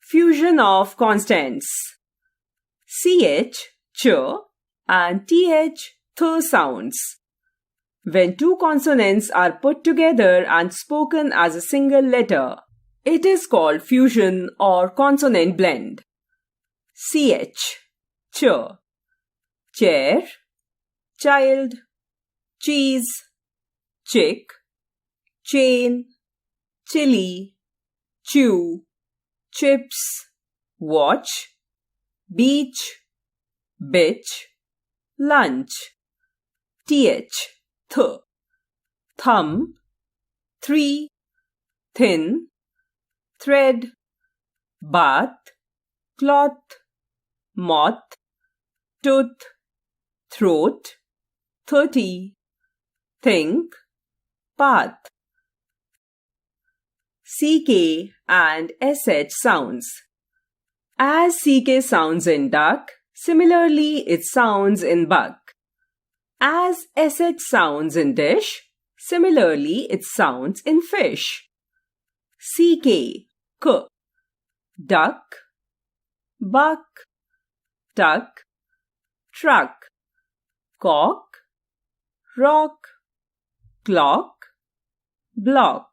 Fusion of consonants. CH, ch, and TH, th sounds. When two consonants are put together and spoken as a single letter, it is called fusion or consonant blend. CH, ch, chair, child, cheese, chick, chain, chili, chew, chips, watch, beach, bitch, lunch. TH, th, thumb, three, thin, thread, bath, cloth, moth, tooth, throat, 30, think, path. CK and SH sounds. As CK sounds in duck, similarly it sounds in buck. As SH sounds in dish, similarly it sounds in fish. CK, k, duck, buck, tuck, truck, cock, rock, clock, block,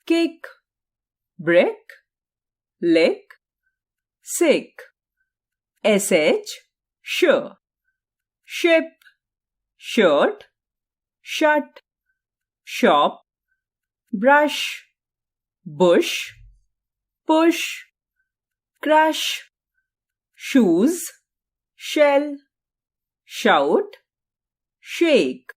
kick, brick, lick, sick. SH, sh, ship, shirt, shut, shop, brush, bush, push, crush, shoes, shell, shout, shake.